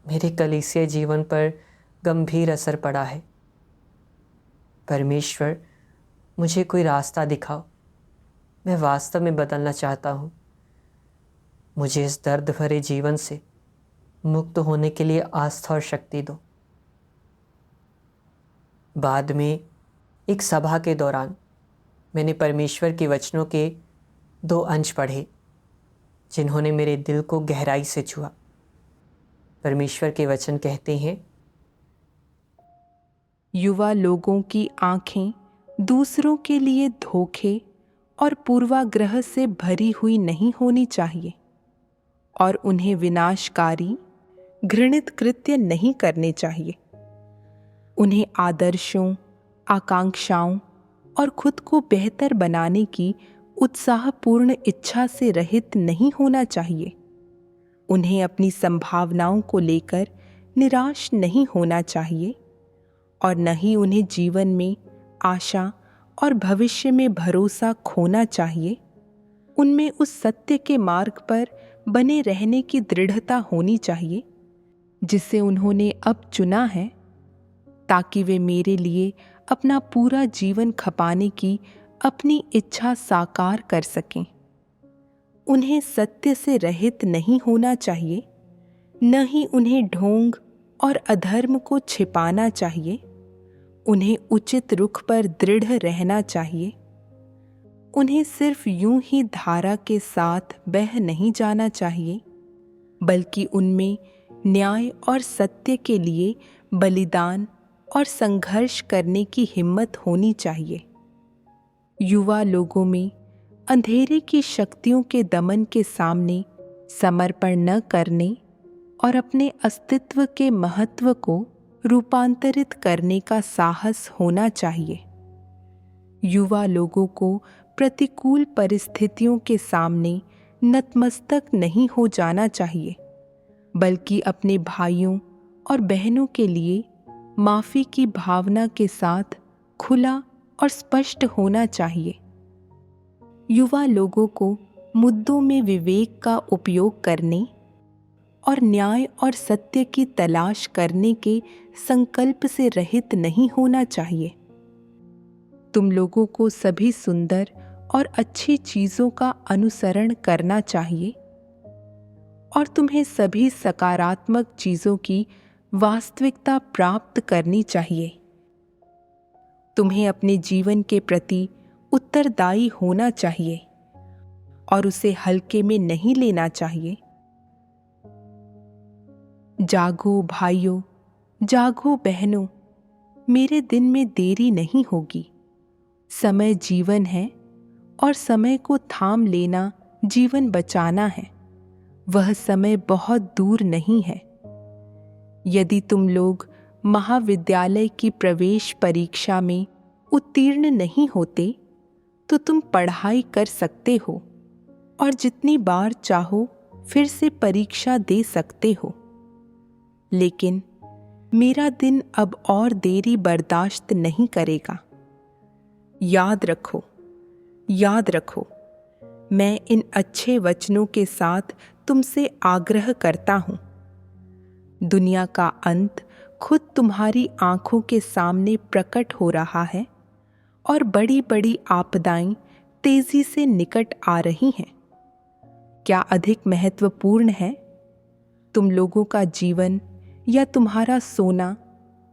S1: मेरे कलीसिया जीवन पर गंभीर असर पड़ा है। परमेश्वर, मुझे कोई रास्ता दिखाओ। मैं वास्तव में बदलना चाहता हूँ। मुझे इस दर्द भरे जीवन से मुक्त होने के लिए आस्था और शक्ति दो। बाद में एक सभा के दौरान मैंने परमेश्वर के वचनों के 2 अंश पढ़े जिन्होंने मेरे दिल को गहराई से छुआ। परमेश्वर के वचन कहते हैं,
S2: युवा लोगों की आंखें दूसरों के लिए धोखे और पूर्वाग्रह से भरी हुई नहीं होनी चाहिए और उन्हें विनाशकारी घृणित कृत्य नहीं करने चाहिए। उन्हें आदर्शों, आकांक्षाओं और खुद को बेहतर बनाने की उत्साहपूर्ण इच्छा से रहित नहीं होना चाहिए। उन्हें अपनी संभावनाओं को लेकर निराश नहीं होना चाहिए और न ही उन्हें जीवन में आशा और भविष्य में भरोसा खोना चाहिए। उनमें उस सत्य के मार्ग पर बने रहने की दृढ़ता होनी चाहिए जिसे उन्होंने अब चुना है, ताकि वे मेरे लिए अपना पूरा जीवन खपाने की अपनी इच्छा साकार कर सकें। उन्हें सत्य से रहित नहीं होना चाहिए, न ही उन्हें ढोंग और अधर्म को छिपाना चाहिए। उन्हें उचित रुख पर दृढ़ रहना चाहिए। उन्हें सिर्फ यूं ही धारा के साथ बह नहीं जाना चाहिए, बल्कि उनमें न्याय और सत्य के लिए बलिदान और संघर्ष करने की हिम्मत होनी चाहिए। युवा लोगों में अंधेरे की शक्तियों के दमन के सामने समर्पण न करने और अपने अस्तित्व के महत्व को रूपांतरित करने का साहस होना चाहिए। युवा लोगों को प्रतिकूल परिस्थितियों के सामने नतमस्तक नहीं हो जाना चाहिए, बल्कि अपने भाइयों और बहनों के लिए माफ़ी की भावना के साथ खुला और स्पष्ट होना चाहिए। युवा लोगों को मुद्दों में विवेक का उपयोग करने और न्याय और सत्य की तलाश करने के संकल्प से रहित नहीं होना चाहिए। तुम लोगों को सभी सुंदर और अच्छी चीज़ों का अनुसरण करना चाहिए और तुम्हें सभी सकारात्मक चीज़ों की वास्तविकता प्राप्त करनी चाहिए। तुम्हें अपने जीवन के प्रति उत्तरदायी होना चाहिए और उसे हल्के में नहीं लेना चाहिए। जागो भाइयों, जागो बहनों, मेरे दिन में देरी नहीं होगी। समय जीवन है और समय को थाम लेना जीवन बचाना है। वह समय बहुत दूर नहीं है। यदि तुम लोग महाविद्यालय की प्रवेश परीक्षा में उत्तीर्ण नहीं होते तो तुम पढ़ाई कर सकते हो और जितनी बार चाहो फिर से परीक्षा दे सकते हो। लेकिन मेरा दिन अब और देरी बर्दाश्त नहीं करेगा। याद रखो, याद रखो, मैं इन अच्छे वचनों के साथ तुमसे आग्रह करता हूँ। दुनिया का अंत खुद तुम्हारी आंखों के सामने प्रकट हो रहा है और बड़ी बड़ी आपदाएं तेजी से निकट आ रही हैं। क्या अधिक महत्वपूर्ण है, तुम लोगों का जीवन या तुम्हारा सोना,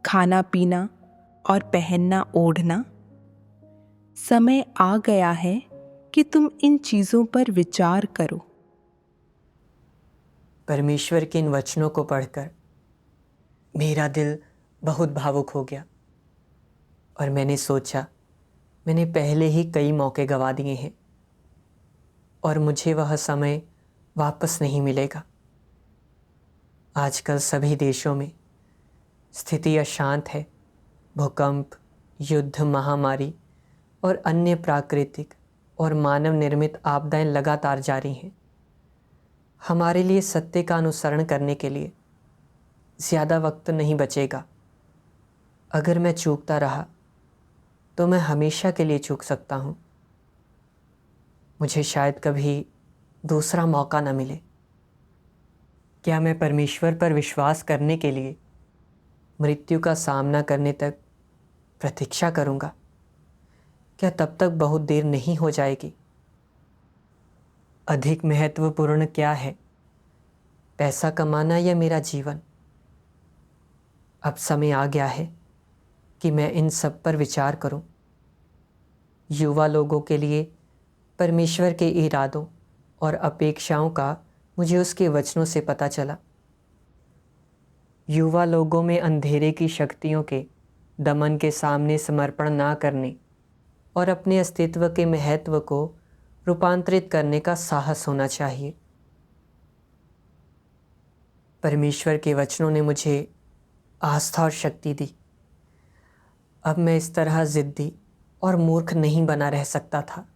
S2: खाना पीना और पहनना ओढ़ना? समय आ गया है कि तुम इन चीजों पर विचार करो।
S1: परमेश्वर के इन वचनों को पढ़कर मेरा दिल बहुत भावुक हो गया और मैंने सोचा, मैंने पहले ही कई मौके गंवा दिए हैं और मुझे वह समय वापस नहीं मिलेगा। आजकल सभी देशों में स्थिति अशांत है। भूकंप, युद्ध, महामारी और अन्य प्राकृतिक और मानव निर्मित आपदाएं लगातार जारी हैं। हमारे लिए सत्य का अनुसरण करने के लिए ज़्यादा वक्त नहीं बचेगा। अगर मैं चूकता रहा तो मैं हमेशा के लिए चूक सकता हूँ। मुझे शायद कभी दूसरा मौका न मिले। क्या मैं परमेश्वर पर विश्वास करने के लिए मृत्यु का सामना करने तक प्रतीक्षा करूँगा? क्या तब तक बहुत देर नहीं हो जाएगी? अधिक महत्वपूर्ण क्या है, पैसा कमाना या मेरा जीवन? अब समय आ गया है कि मैं इन सब पर विचार करूं। युवा लोगों के लिए परमेश्वर के इरादों और अपेक्षाओं का मुझे उसके वचनों से पता चला। युवा लोगों में अंधेरे की शक्तियों के दमन के सामने समर्पण ना करने और अपने अस्तित्व के महत्व को रूपांतरित करने का साहस होना चाहिए। परमेश्वर के वचनों ने मुझे आस्था और शक्ति दी। अब मैं इस तरह ज़िद्दी और मूर्ख नहीं बना रह सकता था।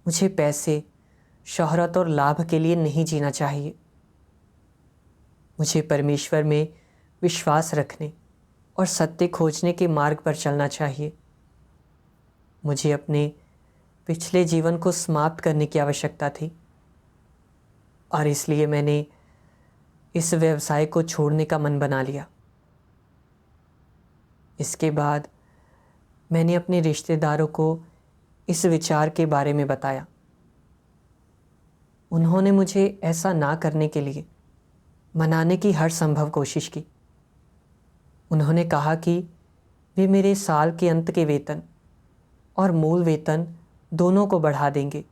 S1: मुझे पैसे, शोहरत और लाभ के लिए नहीं जीना चाहिए। मुझे परमेश्वर में विश्वास रखने और सत्य खोजने के मार्ग पर चलना चाहिए। मुझे अपने पिछले जीवन को समाप्त करने की आवश्यकता थी और इसलिए मैंने इस व्यवसाय को छोड़ने का मन बना लिया। इसके बाद मैंने अपने रिश्तेदारों को इस विचार के बारे में बताया। उन्होंने मुझे ऐसा ना करने के लिए मनाने की हर संभव कोशिश की। उन्होंने कहा कि वे मेरे साल के अंत के वेतन और मूल वेतन दोनों को बढ़ा देंगे।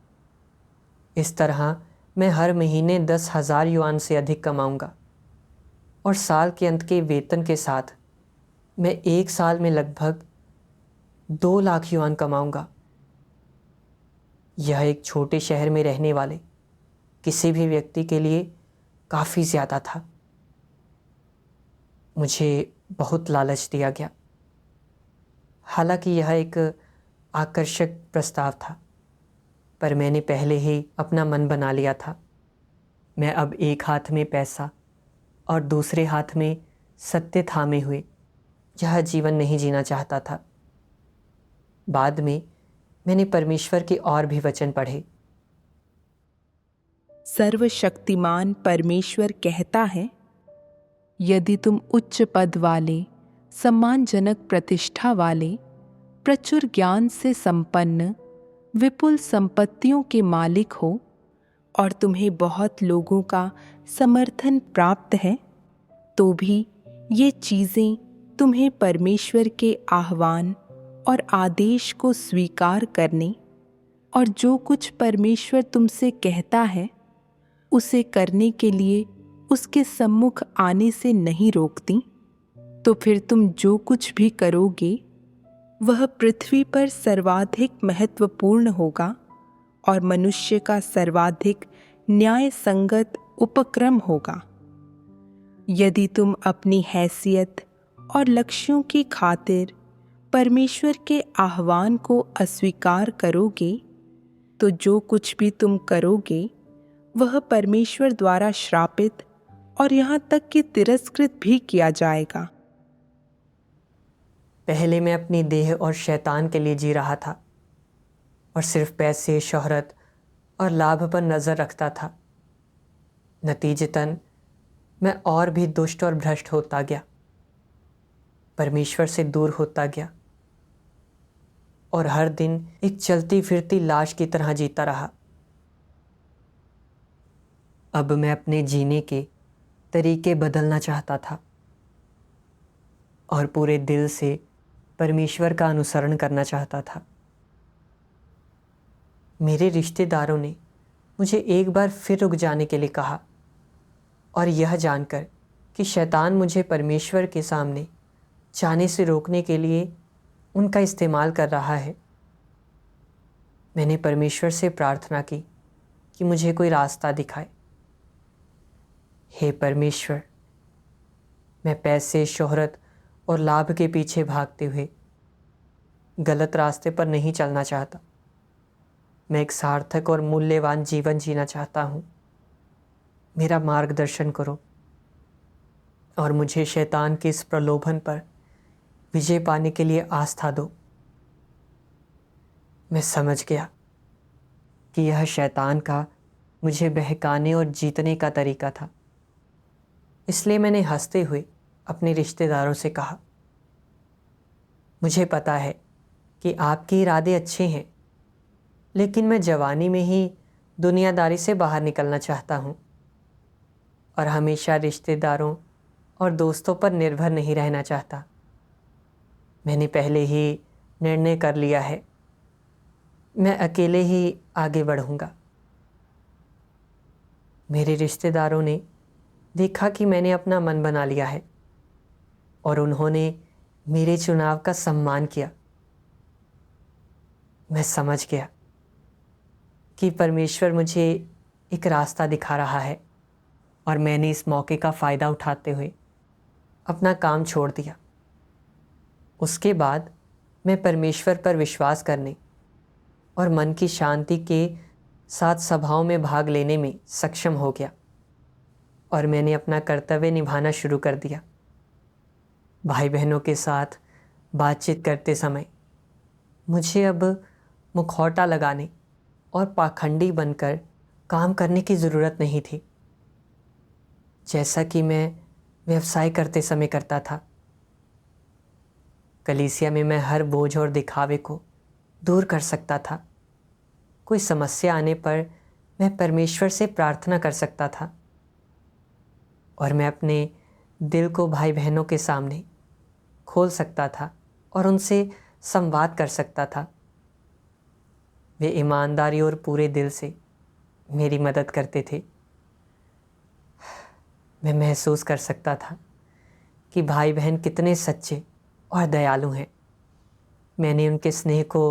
S1: इस तरह मैं हर महीने 10,000 युआन से अधिक कमाऊंगा और साल के अंत के वेतन के साथ मैं एक साल में लगभग 2 लाख युआन कमाऊंगा। यह एक छोटे शहर में रहने वाले किसी भी व्यक्ति के लिए काफ़ी ज़्यादा था। मुझे बहुत लालच दिया गया। हालांकि यह एक आकर्षक प्रस्ताव था, पर मैंने पहले ही अपना मन बना लिया था। मैं अब एक हाथ में पैसा और दूसरे हाथ में सत्य थामे हुए यह जीवन नहीं जीना चाहता था। बाद में मैंने परमेश्वर के और भी वचन पढ़े।
S2: सर्वशक्तिमान परमेश्वर कहता है, यदि तुम उच्च पद वाले, सम्मानजनक प्रतिष्ठा वाले, प्रचुर ज्ञान से संपन्न, विपुल संपत्तियों के मालिक हो और तुम्हें बहुत लोगों का समर्थन प्राप्त है, तो भी ये चीज़ें तुम्हें परमेश्वर के आह्वान और आदेश को स्वीकार करने और जो कुछ परमेश्वर तुमसे कहता है उसे करने के लिए उसके सम्मुख आने से नहीं रोकती, तो फिर तुम जो कुछ भी करोगे वह पृथ्वी पर सर्वाधिक महत्वपूर्ण होगा और मनुष्य का सर्वाधिक न्याय संगत उपक्रम होगा। यदि तुम अपनी हैसियत और लक्ष्यों की खातिर परमेश्वर के आह्वान को अस्वीकार करोगे, तो जो कुछ भी तुम करोगे वह परमेश्वर द्वारा श्रापित और यहाँ तक कि तिरस्कृत भी किया जाएगा।
S1: पहले मैं अपनी देह और शैतान के लिए जी रहा था और सिर्फ पैसे, शोहरत और लाभ पर नज़र रखता था। नतीजतन मैं और भी दुष्ट और भ्रष्ट होता गया, परमेश्वर से दूर होता गया और हर दिन एक चलती फिरती लाश की तरह जीता रहा। अब मैं अपने जीने के तरीके बदलना चाहता था और पूरे दिल से परमेश्वर का अनुसरण करना चाहता था। मेरे रिश्तेदारों ने मुझे एक बार फिर रुक जाने के लिए कहा और यह जानकर कि शैतान मुझे परमेश्वर के सामने जाने से रोकने के लिए उनका इस्तेमाल कर रहा है, मैंने परमेश्वर से प्रार्थना की कि मुझे कोई रास्ता दिखाए। हे परमेश्वर, मैं पैसे, शोहरत और लाभ के पीछे भागते हुए गलत रास्ते पर नहीं चलना चाहता। मैं एक सार्थक और मूल्यवान जीवन जीना चाहता हूँ। मेरा मार्गदर्शन करो और मुझे शैतान के इस प्रलोभन पर विजय पाने के लिए आस्था दो। मैं समझ गया कि यह शैतान का मुझे बहकाने और जीतने का तरीका था। इसलिए मैंने हंसते हुए अपने रिश्तेदारों से कहा, मुझे पता है कि आपके इरादे अच्छे हैं, लेकिन मैं जवानी में ही दुनियादारी से बाहर निकलना चाहता हूँ और हमेशा रिश्तेदारों और दोस्तों पर निर्भर नहीं रहना चाहता। मैंने पहले ही निर्णय कर लिया है, मैं अकेले ही आगे बढ़ूँगा। मेरे रिश्तेदारों ने देखा कि मैंने अपना मन बना लिया है और उन्होंने मेरे चुनाव का सम्मान किया। मैं समझ गया कि परमेश्वर मुझे एक रास्ता दिखा रहा है और मैंने इस मौके का फ़ायदा उठाते हुए अपना काम छोड़ दिया। उसके बाद मैं परमेश्वर पर विश्वास करने और मन की शांति के साथ सभाओं में भाग लेने में सक्षम हो गया और मैंने अपना कर्तव्य निभाना शुरू कर दिया। भाई बहनों के साथ बातचीत करते समय मुझे अब मुखौटा लगाने और पाखंडी बनकर काम करने की ज़रूरत नहीं थी, जैसा कि मैं व्यवसाय करते समय करता था। कलीसिया में मैं हर बोझ और दिखावे को दूर कर सकता था। कोई समस्या आने पर मैं परमेश्वर से प्रार्थना कर सकता था और मैं अपने दिल को भाई बहनों के सामने खोल सकता था और उनसे संवाद कर सकता था। वे ईमानदारी और पूरे दिल से मेरी मदद करते थे। मैं महसूस कर सकता था कि भाई बहन कितने सच्चे और दयालु हैं। मैंने उनके स्नेह को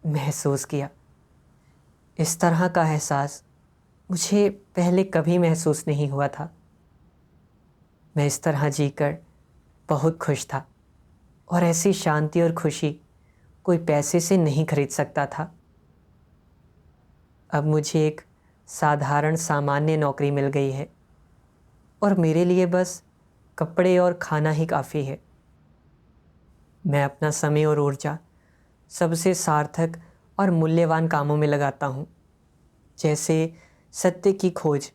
S1: महसूस किया। इस तरह का एहसास मुझे पहले कभी महसूस नहीं हुआ था। मैं इस तरह जीकर बहुत खुश था और ऐसी शांति और खुशी कोई पैसे से नहीं खरीद सकता था। अब मुझे एक साधारण सामान्य नौकरी मिल गई है और मेरे लिए बस कपड़े और खाना ही काफ़ी है। मैं अपना समय और ऊर्जा सबसे सार्थक और मूल्यवान कामों में लगाता हूँ, जैसे सत्य की खोज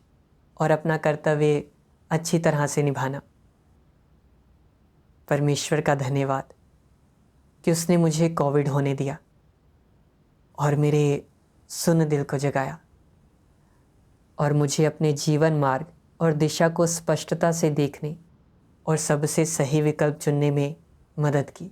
S1: और अपना कर्तव्य अच्छी तरह से निभाना। परमेश्वर का धन्यवाद कि उसने मुझे कोविड होने दिया और मेरे सुन्न दिल को जगाया और मुझे अपने जीवन मार्ग और दिशा को स्पष्टता से देखने और सबसे सही विकल्प चुनने में मदद की।